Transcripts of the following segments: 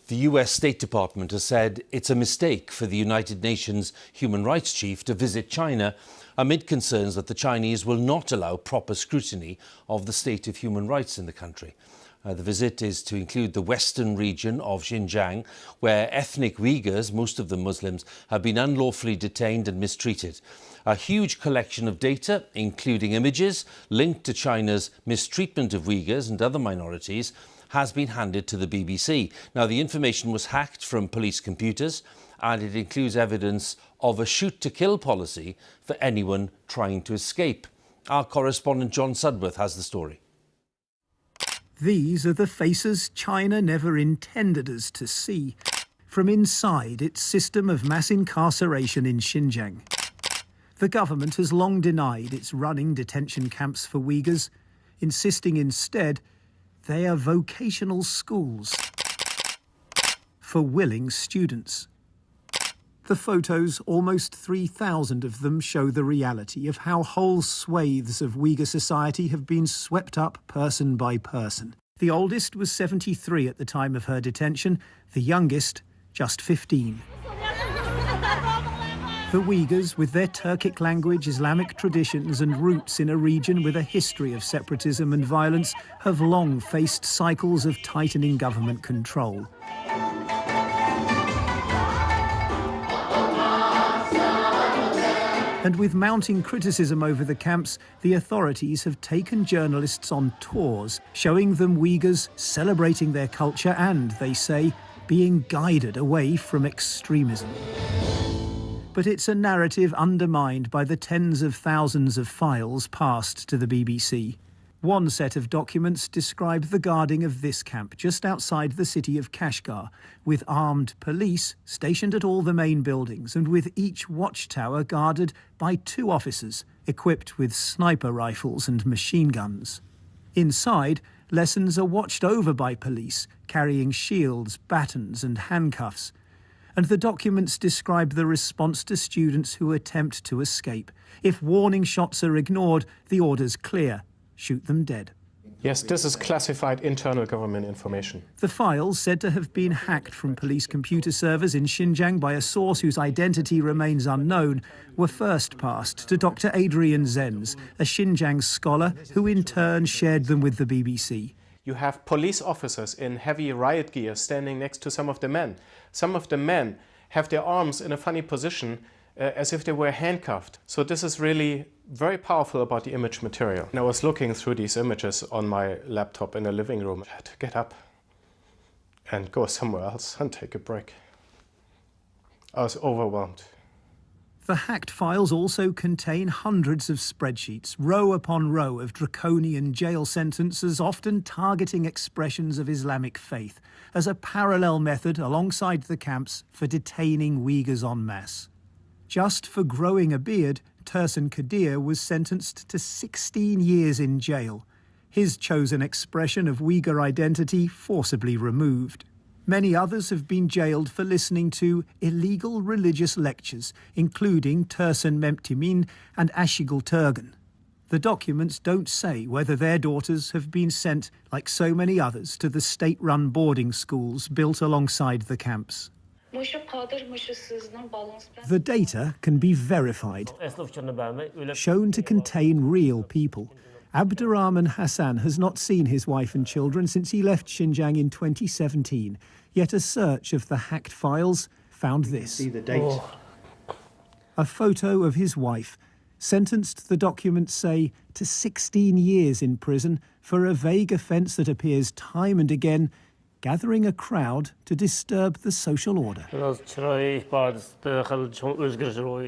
The US State Department has said it's a mistake for the United Nations human rights chief to visit China amid concerns that the Chinese will not allow proper scrutiny of the state of human rights in the country. The visit is to include the western region of Xinjiang, where ethnic Uighurs, most of them Muslims, have been unlawfully detained and mistreated. A huge collection of data, including images linked to China's mistreatment of Uighurs and other minorities, has been handed to the BBC. Now, the information was hacked from police computers, and it includes evidence of a shoot-to-kill policy for anyone trying to escape. Our correspondent John Sudworth has the story. These are the faces China never intended us to see from inside its system of mass incarceration in Xinjiang. The government has long denied it's running detention camps for Uyghurs, insisting instead they are vocational schools for willing students. The photos, almost 3,000 of them, show the reality of how whole swathes of Uyghur society have been swept up person by person. The oldest was 73 at the time of her detention, the youngest just 15. The Uyghurs, with their Turkic language, Islamic traditions and roots in a region with a history of separatism and violence, have long faced cycles of tightening government control. And with mounting criticism over the camps, the authorities have taken journalists on tours, showing them Uyghurs celebrating their culture and, they say, being guided away from extremism. But it's a narrative undermined by the tens of thousands of files passed to the BBC. One set of documents describe the guarding of this camp just outside the city of Kashgar, with armed police stationed at all the main buildings and with each watchtower guarded by 2 officers equipped with sniper rifles and machine guns. Inside, lessons are watched over by police carrying shields, batons and handcuffs. And the documents describe the response to students who attempt to escape. If warning shots are ignored, the order's clear: shoot them dead. Yes, this is classified internal government information. The files, said to have been hacked from police computer servers in Xinjiang by a source whose identity remains unknown, were first passed to Dr. Adrian Zenz, a Xinjiang scholar who in turn shared them with the BBC. You have police officers in heavy riot gear standing next to some of the men. Some of the men have their arms in a funny position, as if they were handcuffed. So this is really very powerful about the image material. And I was looking through these images on my laptop in the living room. I had to get up and go somewhere else and take a break. I was overwhelmed. The hacked files also contain hundreds of spreadsheets, row upon row of draconian jail sentences, often targeting expressions of Islamic faith, as a parallel method alongside the camps for detaining Uyghurs en masse. Just for growing a beard, Tursun Kadir was sentenced to 16 years in jail, his chosen expression of Uyghur identity forcibly removed. Many others have been jailed for listening to illegal religious lectures, including Tursun Memtimin and Ashigul Turgan. The documents don't say whether their daughters have been sent, like so many others, to the state-run boarding schools built alongside the camps. The data can be verified, shown to contain real people. Abdurrahman Hassan has not seen his wife and children since he left Xinjiang in 2017, yet a search of the hacked files found this. See the date. A photo of his wife, sentenced, the documents say, to 16 years in prison for a vague offence that appears time and again, gathering a crowd to disturb the social order.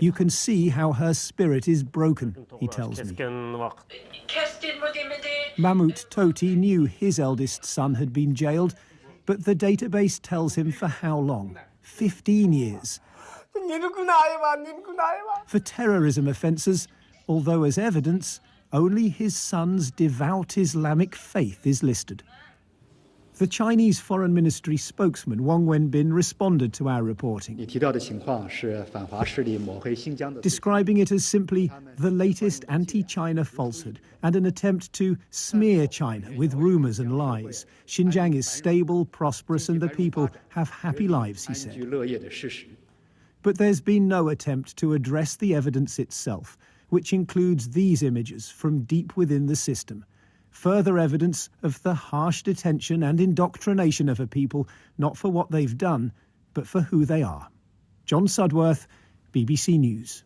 You can see how her spirit is broken, he tells me. Mahmoud Toti knew his eldest son had been jailed, but the database tells him for how long? 15 years. For terrorism offences, although as evidence, only his son's devout Islamic faith is listed. The Chinese Foreign Ministry spokesman Wang Wenbin responded to our reporting, describing it as simply the latest anti-China falsehood and an attempt to smear China with rumours and lies. Xinjiang is stable, prosperous, and the people have happy lives, he said. But there's been no attempt to address the evidence itself, which includes these images from deep within the system. Further evidence of the harsh detention and indoctrination of a people, not for what they've done, but for who they are. John Sudworth, BBC News.